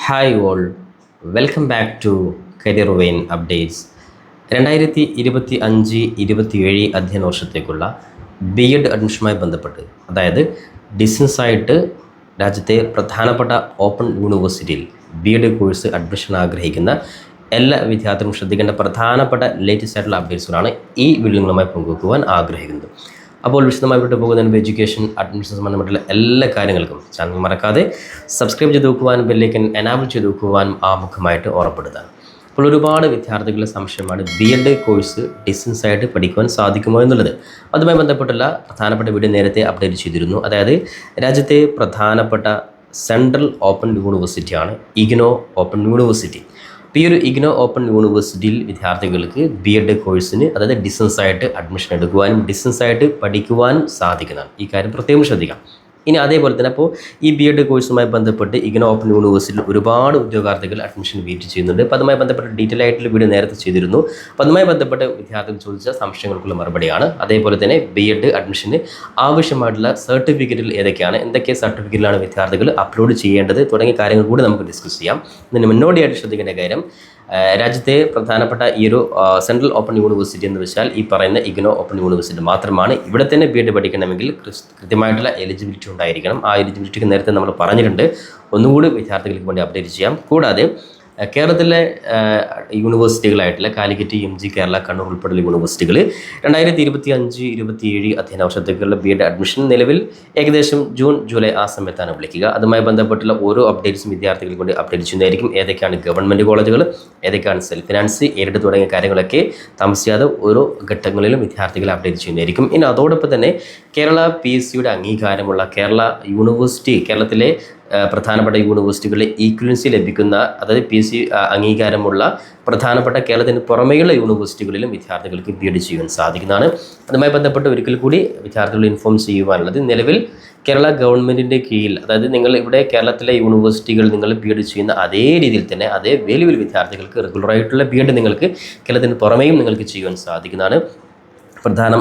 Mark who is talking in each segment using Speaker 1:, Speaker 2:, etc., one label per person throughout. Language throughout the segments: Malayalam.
Speaker 1: Hi all, welcome back to career vein updates. 2025-27 അധ്യയന വർഷത്തേക്കുള്ള BEd അഡ്മിഷനുമായി ബന്ധപ്പെട്ട്, അതായത് ഡിസ്റ്റൻസായിട്ട് രാജ്യത്തെ പ്രധാനപ്പെട്ട ഓപ്പൺ യൂണിവേഴ്സിറ്റിയിൽ BEd കോഴ്സ് അഡ്മിഷൻ ആഗ്രഹിക്കുന്ന എല്ലാ വിദ്യാർത്ഥികളും ശ്രദ്ധിക്കേണ്ട പ്രധാനപ്പെട്ട ലേറ്റസ്റ്റ് ആയിട്ടുള്ള അപ്ഡേറ്റ്സുകളാണ് ഈ വീഡിയോകളുമായി പങ്കുവെക്കുവാൻ ആഗ്രഹിക്കുന്നത്. അപ്പോൾ വിശദമായി വിട്ടു പോകുന്നതിന് എഡ്യൂക്കേഷൻ അഡ്മിഷൻ സംബന്ധമായിട്ടുള്ള എല്ലാ കാര്യങ്ങൾക്കും ചാനൽ മറക്കാതെ സബ്സ്ക്രൈബ് ചെയ്ത് വെക്കുവാനും ബെല്ലൈക്കൻ എനാബിൾ ചെയ്ത് വെക്കുവാനും ആമുഖമായിട്ട് ഓർമ്മപ്പെടുത്താം. അപ്പോൾ ഒരുപാട് വിദ്യാർത്ഥികളുടെ സംശയമാണ് BEd കോഴ്സ് ഡിസ്റ്റൻസ് ആയിട്ട് പഠിക്കുവാൻ സാധിക്കുമോ എന്നുള്ളത്. അതുമായി ബന്ധപ്പെട്ടുള്ള പ്രധാനപ്പെട്ട വീഡിയോ നേരത്തെ അപ്ഡേറ്റ് ചെയ്തിരുന്നു. അതായത് രാജ്യത്തെ പ്രധാനപ്പെട്ട സെൻട്രൽ ഓപ്പൺ യൂണിവേഴ്സിറ്റിയാണ് IGNOU ഓപ്പൺ യൂണിവേഴ്സിറ്റി. അപ്പോൾ ഈ ഒരു IGNOU ഓപ്പൺ യൂണിവേഴ്സിറ്റിയിൽ വിദ്യാർത്ഥികൾക്ക് BEd കോഴ്സിന്, അതായത് ഡിസ്റ്റൻസ് ആയിട്ട് അഡ്മിഷൻ എടുക്കുവാനും ഡിസ്റ്റൻസ് ആയിട്ട് പഠിക്കുവാനും സാധിക്കുന്നതാണ്. ഈ കാര്യം പ്രത്യേകം ശ്രദ്ധിക്കാം. ഇനി അതേപോലെ തന്നെ അപ്പോൾ ഈ BEd കോഴ്സുമായി ബന്ധപ്പെട്ട് IGNOU ഓപ്പൺ യൂണിവേഴ്സിറ്റിയിൽ ഒരുപാട് ഉദ്യോഗാർത്ഥികൾ അഡ്മിഷൻ വെയിറ്റ് ചെയ്യുന്നുണ്ട്. അപ്പോൾ അതുമായി ബന്ധപ്പെട്ട് ഡീറ്റെയിൽ ആയിട്ടുള്ള വീഡിയോ നേരത്തെ ചെയ്തിരുന്നു. അപ്പോൾ അതുമായി ബന്ധപ്പെട്ട് വിദ്യാർത്ഥികൾ ചോദിച്ച സംശയങ്ങൾക്കുള്ള മറുപടിയാണ്. അതേപോലെ തന്നെ BEd അഡ്മിഷന് ആവശ്യമായിട്ടുള്ള സർട്ടിഫിക്കറ്റുകൾ ഏതൊക്കെയാണ്, എന്തൊക്കെ സർട്ടിഫിക്കറ്റിലാണ് വിദ്യാർത്ഥികൾ അപ്ലോഡ് ചെയ്യേണ്ടത് തുടങ്ങിയ കാര്യങ്ങൾ കൂടി നമുക്ക് ഡിസ്കസ് ചെയ്യാം. ഇതിന് മുന്നോടിയായിട്ട് ശ്രദ്ധിക്കേണ്ട കാര്യം, രാജ്യത്തെ പ്രധാനപ്പെട്ട ഈ ഒരു സെൻട്രൽ ഓപ്പൺ യൂണിവേഴ്സിറ്റി എന്ന് വെച്ചാൽ ഈ പറയുന്ന IGNOU ഓപ്പൺ യൂണിവേഴ്സിറ്റി മാത്രമാണ്. ഇവിടെ തന്നെ BEd പഠിക്കണമെങ്കിൽ കൃത്യമായിട്ടുള്ള എലിജിബിലിറ്റി ഉണ്ടായിരിക്കണം. ആ എലിജിബിലിറ്റിക്ക് നേരത്തെ നമ്മൾ പറഞ്ഞിട്ടുണ്ട്. ഒന്നുകൂടി വിദ്യാർത്ഥികൾക്ക് വേണ്ടി അപ്ഡേറ്റ് ചെയ്യാം. കൂടാതെ കേരളത്തിലെ യൂണിവേഴ്സിറ്റികളായിട്ടുള്ള കാലിക്കറ്റ്, MG, കേരള, കണ്ണൂർ ഉൾപ്പെടെയുള്ള യൂണിവേഴ്സിറ്റികൾ 2025-27 അധ്യയന വർഷത്തേക്കുള്ള BEd അഡ്മിഷൻ നിലവിൽ ഏകദേശം ജൂൺ, ജൂലൈ ആ സമയത്താണ് വിളിക്കുക. അതുമായി ബന്ധപ്പെട്ടുള്ള ഓരോ അപ്ഡേറ്റ്സും വിദ്യാർത്ഥികൾക്ക് കൊണ്ട് അപ്ഡേറ്റ് ചെയ്യുന്നതായിരിക്കും. ഏതൊക്കെയാണ് ഗവൺമെൻറ് കോളേജുകൾ, ഏതൊക്കെയാണ് സെൽഫ് ഫിനാൻസ്, എയ്ഡഡ് തുടങ്ങിയ കാര്യങ്ങളൊക്കെ താമസിയാതെ ഓരോ ഘട്ടങ്ങളിലും വിദ്യാർത്ഥികളെ അപ്ഡേറ്റ് ചെയ്യുന്നതായിരിക്കും. ഇനി അതോടൊപ്പം തന്നെ കേരള PSCയുടെ അംഗീകാരമുള്ള കേരള യൂണിവേഴ്സിറ്റി, കേരളത്തിലെ പ്രധാനപ്പെട്ട യൂണിവേഴ്സിറ്റികളിലെ ഈക്വലൻസി ലഭിക്കുന്ന, അതായത് PSC അംഗീകാരമുള്ള പ്രധാനപ്പെട്ട കേരളത്തിന് പുറമേയുള്ള യൂണിവേഴ്സിറ്റികളിലും വിദ്യാർത്ഥികൾക്ക് BEd ചെയ്യാൻ സാധിക്കുന്നതാണ്. അതുമായി ബന്ധപ്പെട്ട് ഒരിക്കൽ കൂടി വിദ്യാർത്ഥികളെ ഇൻഫോം ചെയ്യുവാനുള്ളത്, നിലവിൽ കേരള ഗവൺമെൻറ്റിൻ്റെ കീഴിൽ, അതായത് നിങ്ങൾ ഇവിടെ കേരളത്തിലെ യൂണിവേഴ്സിറ്റികൾ നിങ്ങൾ BEd ചെയ്യുന്ന അതേ രീതിയിൽ തന്നെ അതേ വേല്യുവിൽ വിദ്യാർത്ഥികൾക്ക് റെഗുലറായിട്ടുള്ള BEd നിങ്ങൾക്ക് കേരളത്തിന് പുറമേയും നിങ്ങൾക്ക് ചെയ്യുവാൻ സാധിക്കുന്നതാണ്.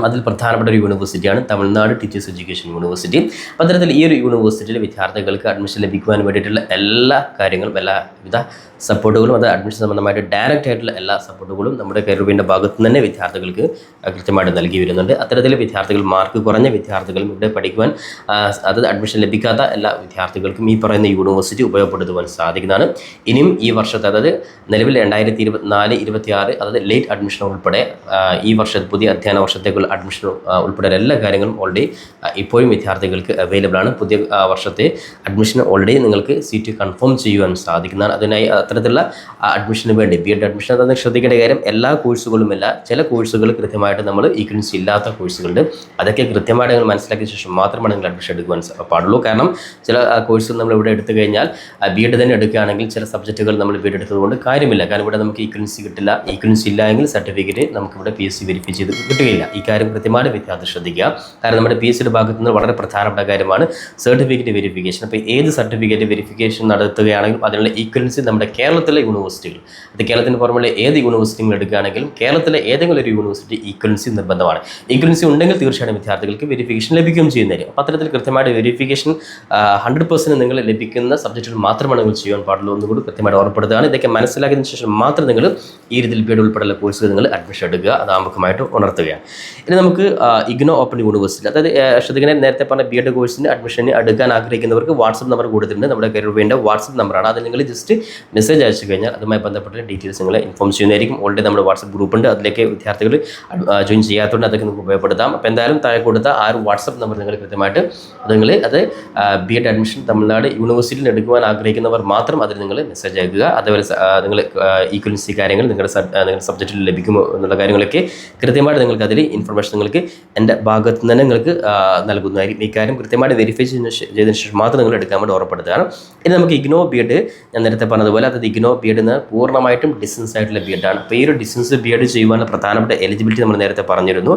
Speaker 1: അതിൽ പ്രധാനപ്പെട്ട ഒരു യൂണിവേഴ്സിറ്റിയാണ് തമിഴ്നാട് ടീച്ചേഴ്സ് എഡ്യൂക്കേഷൻ യൂണിവേഴ്സിറ്റി. അപ്പോൾ അത്തരത്തിൽ ഈ ഒരു യൂണിവേഴ്സിറ്റിയിൽ വിദ്യാർത്ഥികൾക്ക് അഡ്മിഷൻ ലഭിക്കുവാൻ വേണ്ടിയിട്ടുള്ള എല്ലാ കാര്യങ്ങളും, എല്ലാവിധ സപ്പോർട്ടുകളും, അത് അഡ്മിഷൻ സംബന്ധമായിട്ട് ഡയറക്റ്റ് ആയിട്ടുള്ള എല്ലാ സപ്പോർട്ടുകളും നമ്മുടെ കരിയറിൻ്റെ ഭാഗത്തു നിന്ന് തന്നെ വിദ്യാർത്ഥികൾക്ക് കൃത്യമായിട്ട് നൽകി വരുന്നുണ്ട്. അത്തരത്തിൽ വിദ്യാർത്ഥികൾ, മാർക്ക് കുറഞ്ഞ വിദ്യാർത്ഥികളും ഇവിടെ പഠിക്കുവാൻ, അത് അഡ്മിഷൻ ലഭിക്കാത്ത എല്ലാ വിദ്യാർത്ഥികൾക്കും ഈ പറയുന്ന യൂണിവേഴ്സിറ്റി ഉപയോഗപ്പെടുത്തുവാൻ സാധിക്കുന്നതാണ്. ഇനിയും ഈ വർഷത്തെ, അതായത് നിലവിൽ 2024-26, അതായത് ലേറ്റ് അഡ്മിഷൻ ഉൾപ്പെടെ ഈ പുതിയ അധ്യയന വർഷത്തേക്കുള്ള അഡ്മിഷൻ ഉൾപ്പെടെ എല്ലാ കാര്യങ്ങളും ഓൾറെഡി ഇപ്പോഴും വിദ്യാർത്ഥികൾക്ക് അവൈലബിൾ ആണ്. പുതിയ വർഷത്തെ അഡ്മിഷൻ ഓൾറെഡി നിങ്ങൾക്ക് സീറ്റ് കൺഫേം ചെയ്യുവാൻ സാധിക്കുന്നതാണ്. അതിനായി അത്തരത്തിലുള്ള അഡ്മിഷന് വേണ്ടി BEd അഡ്മിഷൻ അതൊന്ന് ശ്രദ്ധിക്കേണ്ട കാര്യം, എല്ലാ കോഴ്സുകളുമല്ല, ചില കോഴ്സുകൾ കൃത്യമായിട്ട് നമ്മൾ ഈക്വലൻസി ഇല്ലാത്ത കോഴ്സുകളുണ്ട്. അതൊക്കെ കൃത്യമായിട്ട് നിങ്ങൾ മനസ്സിലാക്കിയ ശേഷം മാത്രമാണ് നിങ്ങൾ അഡ്മിഷൻ എടുക്കുവാൻ പാടുള്ളൂ. കാരണം ചില കോഴ്സുകൾ നമ്മൾ ഇവിടെ എടുത്തു കഴിഞ്ഞാൽ BEd തന്നെ എടുക്കുകയാണെങ്കിൽ ചില സബ്ജക്റ്റുകൾ നമ്മൾ BEd എടുത്തതുകൊണ്ട് കാര്യമില്ല. കാരണം ഇവിടെ നമുക്ക് ഈക്വലൻസി കിട്ടില്ല. ഈക്വലൻസി ഇല്ല എങ്കിൽ സർട്ടിഫിക്കറ്റ് നമുക്കിവിടെ PSC വെരിഫൈ ചെയ്ത് കിട്ടുകയില്ല. ഈ കാര്യം കൃത്യമായിട്ട് വിദ്യാർത്ഥി ശ്രദ്ധിക്കുക. കാരണം നമ്മുടെ PSCയുടെ ഭാഗത്തു നിന്ന് വളരെ പ്രധാനപ്പെട്ട കാര്യമാണ് സർട്ടിഫിക്കറ്റ് വെരിഫിക്കേഷൻ. അപ്പോൾ ഏത് സർട്ടിഫിക്കറ്റ് വെരിഫിക്കേഷൻ നടത്തുകയാണെങ്കിലും അതിനുള്ള ഈക്വലൻസി നമ്മുടെ കേരളത്തിലെ യൂണിവേഴ്സിറ്റികൾ, അത് കേരളത്തിന് പുറമെ ഏത് യൂണിവേഴ്സിറ്റികൾ എടുക്കുകയാണെങ്കിലും കേരളത്തിലെ ഏതെങ്കിലും ഒരു യൂണിവേഴ്സിറ്റി ഈക്വലൻസി നിർബന്ധമാണ്. ഈക്വലൻസി ഉണ്ടെങ്കിൽ തീർച്ചയായും വിദ്യാർത്ഥികൾക്ക് വെരിഫിക്കേഷൻ ലഭിക്കുകയും ചെയ്യുന്നതായിരിക്കും. അപ്പോൾ അത്തരത്തിൽ കൃത്യമായിട്ട് വെരിഫിക്കേഷൻ 100% നിങ്ങൾ ലഭിക്കുന്ന സബ്ജക്റ്റുകൾ മാത്രമാണ് നിങ്ങൾ ചെയ്യാൻ പാടുള്ളൂ എന്നുകൂടി കൃത്യമായിട്ട് ഓർമ്മപ്പെടുത്തുകയാണ്. ഇതൊക്കെ മനസ്സിലാക്കിയതിന് ശേഷം മാത്രം നിങ്ങൾ ഈ രീതിയിൽ BEd ഉൾപ്പെടെയുള്ള കോഴ്സുകൾ നിങ്ങൾ അഡ്മിഷൻ എടുക്കുക, അത് ആമുഖമായിട്ട് ഉണർത്തുകയാണ്. ഇനി നമുക്ക് IGNOU ഓപ്പൺ യൂണിവേഴ്സിറ്റി, അതായത് ശ്രദ്ധിക്കുന്ന നേരത്തെ പറഞ്ഞ BEd കോഴ്സിന് അഡ്മിഷന് എടുക്കാൻ ആഗ്രഹിക്കുന്നവർക്ക് വാട്സപ്പ് നമ്പർ കൊടുത്തിട്ടുണ്ട്. നമ്മുടെ കരിയർ വേണ്ട വാട്സപ്പ് നമ്പറാണ്. അത് നിങ്ങൾ ജസ്റ്റ് മെസ്സേജ് അയച്ചു കഴിഞ്ഞാൽ അതുമായി ബന്ധപ്പെട്ട ഡീറ്റെയിൽസ് നിങ്ങളെ ഇൻഫോം ചെയ്യുന്നതായിരിക്കും. ഓൾറെഡി നമ്മുടെ വാട്സപ്പ് ഗ്രൂപ്പ് ഉണ്ട്, അതിലേക്ക് വിദ്യാർത്ഥികൾ ജോയിൻ ചെയ്യാത്തതുകൊണ്ട് അതൊക്കെ നമുക്ക് ഉപയോഗപ്പെടുത്താം. അപ്പോൾ എന്തായാലും താഴെ കൊടുത്ത ആ ഒരു വാട്സപ്പ് നമ്പർ നിങ്ങൾ കൃത്യമായിട്ട് അത് BEd അഡ്മിഷൻ തമിഴ്നാട് യൂണിവേഴ്സിറ്റിയിൽ എടുക്കുവാൻ ആഗ്രഹിക്കുന്നവർ മാത്രം അതിൽ നിങ്ങൾ മെസ്സേജ് അയക്കുക. അതുപോലെ നിങ്ങൾ ഈക്വലൻസി കാര്യങ്ങൾ നിങ്ങളുടെ സബ്ജക്റ്റിൽ ലഭിക്കുമോ എന്നുള്ള കാര്യങ്ങളൊക്കെ കൃത്യമായിട്ട് നിങ്ങൾക്ക് അതിൽ ഇൻഫർമേഷൻ നിങ്ങൾക്ക് എൻ്റെ ഭാഗത്ത് നിന്ന് തന്നെ നിങ്ങൾക്ക് നൽകുന്നതായിരിക്കും. ഈ കാര്യം കൃത്യമായിട്ട് വെരിഫൈ ചെയ്തതിന് ശേഷം മാത്രം നിങ്ങൾ എടുക്കാൻ വേണ്ടി ഉറപ്പെടുത്തുകയാണ്. ഇനി നമുക്ക് IGNOU BEd, ഞാൻ നേരത്തെ പറഞ്ഞതുപോലെ അത് IGNOU BEd എന്ന് പൂർണ്ണമായിട്ടും ഡിസ്റ്റൻസ് ആയിട്ടുള്ള BEd ആണ്. അപ്പോൾ ഈ ഒരു ഡിസ്റ്റൻസ് BEd ചെയ്യുവാനുള്ള പ്രധാനപ്പെട്ട എലിജിബിലിറ്റി നമ്മൾ നേരത്തെ പറഞ്ഞിരുന്നു.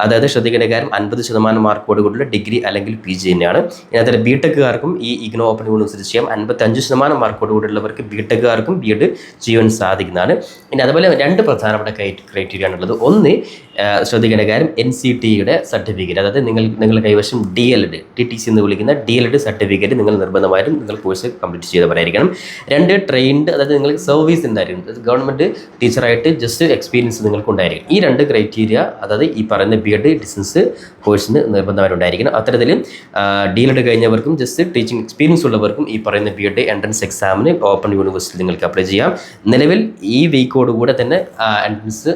Speaker 1: അതായത് ശ്രദ്ധിക്കേണ്ട കാര്യം 50% മാർക്കോട് കൂടിയുള്ള ഡിഗ്രി അല്ലെങ്കിൽ PG തന്നെയാണ്. ഇതിനകത്ത് BTechകാർക്കും ഈ IGNOU ഓപ്പൺ യൂണിവേഴ്സിറ്റി ചെയ്യാം. 55% മാർക്കോട് കൂടിയുള്ളവർക്ക് BTechകാർക്കും BEd ചെയ്യാൻ സാധിക്കുന്നതാണ്. ഇനി അതുപോലെ രണ്ട് പ്രധാനപ്പെട്ട ക്രൈറ്റീരിയ ആണുള്ളത്. ഒന്ന്, ശ്രദ്ധിക്കുക, ശ്രദ്ധിക്കേണ്ട കാര്യം NCT-യുടെ സർട്ടിഫിക്കറ്റ്, അതായത് നിങ്ങളുടെ കൈവശം DLED TTC എന്ന് വിളിക്കുന്ന DLED സർട്ടിഫിക്കറ്റ് നിങ്ങൾ നിർബന്ധമായിട്ടും നിങ്ങൾ കോഴ്സ് കംപ്ലീറ്റ് ചെയ്തവരായിരിക്കണം. 2 ട്രെയിൻഡ്, അതായത് നിങ്ങൾക്ക് സർവീസ് ഉണ്ടായിരിക്കും, ഗവൺമെൻറ് ടീച്ചറായിട്ട് ജസ്റ്റ് എക്സ്പീരിയൻസ് നിങ്ങൾക്ക് ഉണ്ടായിരിക്കും. ഈ 2 ക്രൈറ്റീരിയ അതായത് ഈ പറയുന്ന B.Ed ഡിസ്റ്റൻസ് കോഴ്സിന് നിർബന്ധമായിട്ട് ഉണ്ടായിരിക്കണം. അത്തരത്തിൽ DLED കഴിഞ്ഞവർക്കും ജസ്റ്റ് ടീച്ചിങ് എക്സ്പീരിയൻസ് ഉള്ളവർക്കും ഈ പറയുന്ന B.Ed എൻട്രൻസ് എക്സാമിന് ഓപ്പൺ യൂണിവേഴ്സിറ്റി നിങ്ങൾക്ക് അപ്ലൈ ചെയ്യാം. നിലവിൽ ഈ വീക്കോട് കൂടെ തന്നെ എൻട്രൻസ്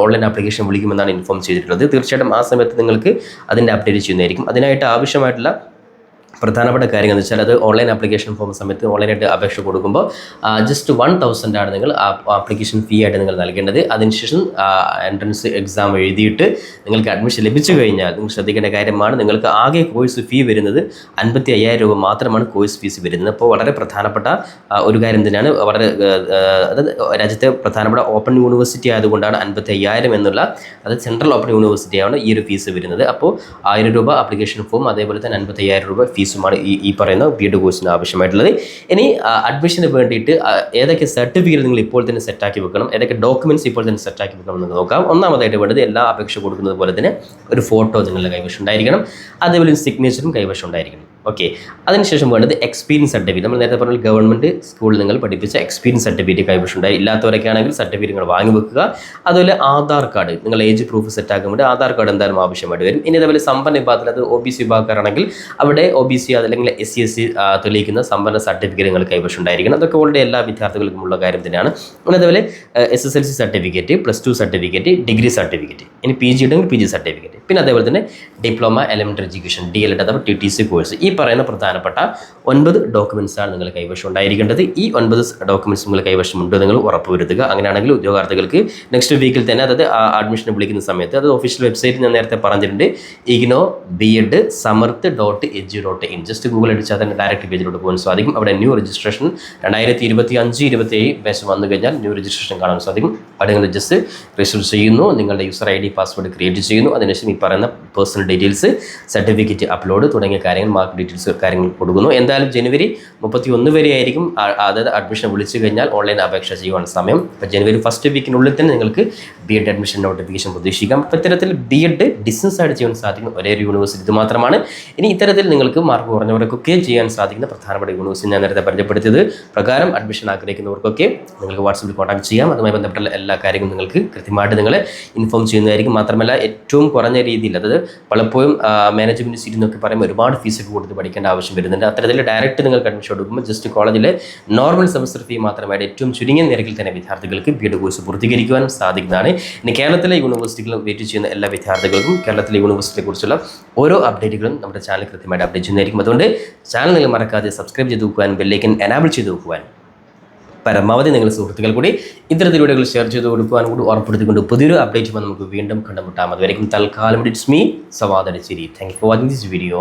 Speaker 1: ഓൺലൈൻ ആപ്ലിക്കേഷൻ വിളിക്കുമെന്നാണ് ഇൻഫോം ചെയ്തിട്ടുള്ളത്. തീർച്ചയായിട്ടും ആ സമയത്ത് നിങ്ങൾക്ക് അതിൻ്റെ അപ്ഡേറ്റ് ചെയ്യുന്നതായിരിക്കും. അതിനായിട്ട് ആവശ്യമായിട്ടുള്ള പ്രധാനപ്പെട്ട കാര്യങ്ങൾ എന്ന് വെച്ചാൽ അത് ഓൺലൈൻ ആപ്ലിക്കേഷൻ ഫോം സമയത്ത് ഓൺലൈനായിട്ട് അപേക്ഷ കൊടുക്കുമ്പോൾ ജസ്റ്റ് 1000 ആണ് നിങ്ങൾ ആപ്ലിക്കേഷൻ ഫീ ആയിട്ട് നിങ്ങൾ നൽകേണ്ടത്. അതിനുശേഷം എൻട്രൻസ് എക്സാം എഴുതിയിട്ട് നിങ്ങൾക്ക് അഡ്മിഷൻ ലഭിച്ചു കഴിഞ്ഞാൽ നിങ്ങൾ ശ്രദ്ധിക്കേണ്ട കാര്യമാണ്, നിങ്ങൾക്ക് ആകെ കോഴ്സ് ഫീ വരുന്നത് 55,000 രൂപ മാത്രമാണ് കോഴ്സ് ഫീസ് വരുന്നത്. അപ്പോൾ വളരെ പ്രധാനപ്പെട്ട ഒരു കാര്യം തന്നെയാണ്. വളരെ അതായത് രാജ്യത്തെ പ്രധാനപ്പെട്ട ഓപ്പൺ യൂണിവേഴ്സിറ്റി ആയതുകൊണ്ടാണ് 55,000 എന്നുള്ള, അത് സെൻട്രൽ ഓപ്പൺ യൂണിവേഴ്സിറ്റിയാണ് ഈ ഒരു ഫീസ് വരുന്നത്. അപ്പോൾ 1000 രൂപ ആപ്ലിക്കേഷൻ ഫോം, അതേപോലെ തന്നെ 55,000 രൂപ ഫീസുമാണ് ഈ പറയുന്ന B.Ed കോഴ്സിന് ആവശ്യമായിട്ടുള്ളത്. ഇനി അഡ്മിഷന് വേണ്ടിയിട്ട് ഏതൊക്കെ സർട്ടിഫിക്കറ്റ് നിങ്ങൾ ഇപ്പോൾ തന്നെ സെറ്റാക്കി വെക്കണം, ഏതൊക്കെ ഡോക്യുമെൻറ്റ്സ് ഇപ്പോൾ തന്നെ സെറ്റാക്കി വെക്കണം എന്ന് നോക്കാം. ഒന്നാമതായിട്ട് വേണ്ടത് എല്ലാ അപേക്ഷ കൊടുക്കുന്നത് പോലെ തന്നെ ഒരു ഫോട്ടോ നിങ്ങളുടെ കൈവശം ഉണ്ടായിരിക്കണം, അതേപോലെ സിഗ്നേച്ചറും കൈവശം ഉണ്ടായിരിക്കണം. ഓക്കെ, അതിനുശേഷം വേണ്ടത് എക്സ്പീരിയൻസ് സർട്ടിഫിക്കറ്റ്. നമ്മൾ നേരത്തെ പറഞ്ഞാൽ ഗവൺമെൻറ് സ്കൂളിൽ നിങ്ങൾ പഠിപ്പിച്ച എക്സ്പീരിയൻസ് സർട്ടിഫിക്കറ്റ് കൈവശം ഉണ്ടായി. ഇല്ലാത്തവരൊക്കെ ആണെങ്കിൽ സർട്ടിഫിക്കറ്റ് നിങ്ങൾ വാങ്ങി വെക്കുക. അതുപോലെ ആധാർ കാർഡ്, നിങ്ങൾ ഏജ് പ്രൂഫ് സെറ്റാക്കാൻ വേണ്ടി ആധാർ കാർഡ് എന്തായാലും ആവശ്യമായിട്ട് വരും. ഇനി അതേപോലെ സമ്പന്ന വിഭാഗത്തിൽ, അത് OBC വിഭാഗക്കാരാണെങ്കിൽ അവിടെ OBC അല്ലെങ്കിൽ SC തെളിയിക്കുന്ന സമ്പന്ന സർട്ടിഫിക്കറ്റ് നിങ്ങൾ കൈവശം ഉണ്ടായിരിക്കണം. അതൊക്കെ ഓൾറെഡി എല്ലാ വിദ്യാർത്ഥികൾക്കും ഉള്ള കാര്യം തന്നെയാണ്. പിന്നെ അതേപോലെ SSLC certificate, +2 certificate, degree certificate, ഇനി PG ഉണ്ടെങ്കിൽ PG സർട്ടിഫിക്കറ്റ്, പിന്നെ അതേപോലെ തന്നെ ഡിപ്ലോമ എലിമെൻ്ററി എഡ്യൂക്കേഷൻ DLED അഥവാ TTC കോഴ്സ്. ഈ പറയുന്ന പ്രധാനപ്പെട്ട 9 ഡോക്യുമെൻറ്റ്സാണ് നിങ്ങൾ കൈവശം ഉണ്ടായിരിക്കേണ്ടത്. ഈ 9 ഡോക്യുമെൻറ്റ്സ് നിങ്ങൾ കൈവശമുണ്ട് നിങ്ങൾ ഉറപ്പുവരുത്തുക. അങ്ങനെയാണെങ്കിൽ ഉദ്യോഗാർത്ഥികൾക്ക് നെക്സ്റ്റ് വീക്കിൽ തന്നെ, അതായത് അഡ്മിഷൻ വിളിക്കുന്ന സമയത്ത്, അത് ഒഫീഷ്യൽ വെബ്സൈറ്റ് ഞാൻ നേരത്തെ പറഞ്ഞിട്ടുണ്ട്, IGNOU B.Ed samarth.edu.in. Just Google അടിച്ചാൽ തന്നെ ഡയറക്റ്റ് പേജിലോട്ട് പോകാൻ സാധിക്കും. അവിടെ ന്യൂ രജിസ്ട്രേഷൻ 2025-27 ബാച്ച് വന്നു കഴിഞ്ഞാൽ ന്യൂ രജിസ്ട്രേഷൻ കാണാൻ സാധിക്കും. അവിടെ നിങ്ങൾ ജസ്റ്റ് രജിസ്റ്റർ ചെയ്യുന്നു, നിങ്ങളുടെ യൂസർ ID പാസ്വേഡ് ക്രിയേറ്റ് ചെയ്യുന്നു. അതിനുശേഷം ഈ പറയുന്ന പേഴ്സണൽ ഡീറ്റെയിൽസ്, സർട്ടിഫിക്കറ്റ് അപ്ലോഡ് തുടങ്ങിയ കാര്യങ്ങൾ, മാർക്ക് ഡീറ്റെയിൽസ് കാര്യങ്ങൾ കൊടുക്കുന്നു. എന്തായാലും ജനുവരി 31 വരെ ആയിരിക്കും, അതായത് അഡ്മിഷൻ വിളിച്ചു കഴിഞ്ഞാൽ ഓൺലൈൻ അപേക്ഷ ചെയ്യുവാൻ സമയം. അപ്പോൾ ജനുവരി ഫസ്റ്റ് വീക്കിനുള്ളിൽ തന്നെ നിങ്ങൾക്ക് B.Ed അഡ്മിഷൻ നോട്ടിഫിക്കേഷൻ പ്രതീക്ഷിക്കാം. അപ്പോൾ ഇത്തരത്തിൽ B.Ed ഡിസ്റ്റൻസ് ആയിട്ട് ചെയ്യാൻ സാധിക്കുന്ന ഒരേ ഒരു യൂണിവേഴ്സിറ്റി ഇത് മാത്രമാണ്. ഇനി ഇത്തരത്തിൽ നിങ്ങൾക്ക് മാർക്ക് കുറഞ്ഞവർക്കൊക്കെ ചെയ്യാൻ സാധിക്കുന്ന പ്രധാനപ്പെട്ട യൂണിവേഴ്സിറ്റി ഞാൻ നേരത്തെ പരിചയപ്പെടുത്തിയത് പ്രകാരം അഡ്മിഷൻ ആഗ്രഹിക്കുന്നവർക്കൊക്കെ നിങ്ങൾക്ക് വാട്സപ്പിൽ കോൺടാക്ട് ചെയ്യാം. അതുമായി ബന്ധപ്പെട്ട എല്ലാ കാര്യങ്ങളും നിങ്ങൾക്ക് കൃത്യമായിട്ട് നിങ്ങളെ ഇൻഫോം ചെയ്യുന്നതായിരിക്കും. മാത്രമല്ല ഏറ്റവും കുറഞ്ഞ രീതിയിൽ, അതായത് പലപ്പോഴും മാനേജ്മെൻറ്റ് സീറ്റ് എന്നൊക്കെ പറയുമ്പോൾ ഒരുപാട് ഫീസൊക്കെ കൊടുത്ത് പഠിക്കേണ്ട ആവശ്യം വരുന്നുണ്ട്. അത്തരത്തിൽ ഡയറക്റ്റ് നിങ്ങൾക്ക് അഡ്മിഷൻ എടുക്കുമ്പോൾ ജസ്റ്റ് കോളേജിലെ നോർമൽ സെമസ്റ്റർ ഫീ മാത്രമായിട്ട് ഏറ്റവും ചുരുങ്ങിയ നിരക്കിൽ തന്നെ വിദ്യാർത്ഥികൾക്ക് B.Ed കോഴ്സ് പൂർത്തീകരിക്കുവാനും സാധിക്കുന്നതാണ്. ഇനി കേരളത്തിലെ യൂണിവേഴ്സിറ്റികളും വെയിറ്റ് ചെയ്യുന്ന എല്ലാ വിദ്യാർത്ഥികൾക്കും കേരളത്തിലെ യൂണിവേഴ്സിറ്റിയെ കുറിച്ചുള്ള ഓരോ അപ്ഡേറ്റുകളും നമ്മുടെ ചാനൽ കൃത്യമായിട്ട് അപ്ഡേറ്റ് ചെയ്യുന്നതായിരിക്കും. അതുകൊണ്ട് ചാനൽ നിങ്ങൾ മറക്കാതെ സബ്സ്ക്രൈബ് ചെയ്ത് വെക്കുവാൻ, ബെല്ലൈക്കൻ എനാബിൾ ചെയ്ത് വെക്കുവാൻ, പരമാവധി നിങ്ങൾ സുഹൃത്തുക്കൾ കൂടി ഇത്തരത്തിൽ വീഡിയോകൾ ഷെയർ ചെയ്ത് കൊടുക്കുവാൻ കൂടി ഉറപ്പെടുത്തിക്കൊണ്ട് പുതിയൊരു അപ്ഡേറ്റ് നമുക്ക് വീണ്ടും കണ്ടുമുട്ടാം. അതുവരെയും തൽക്കാലം it's me Sawad Adichiri. Thank you for watching this video.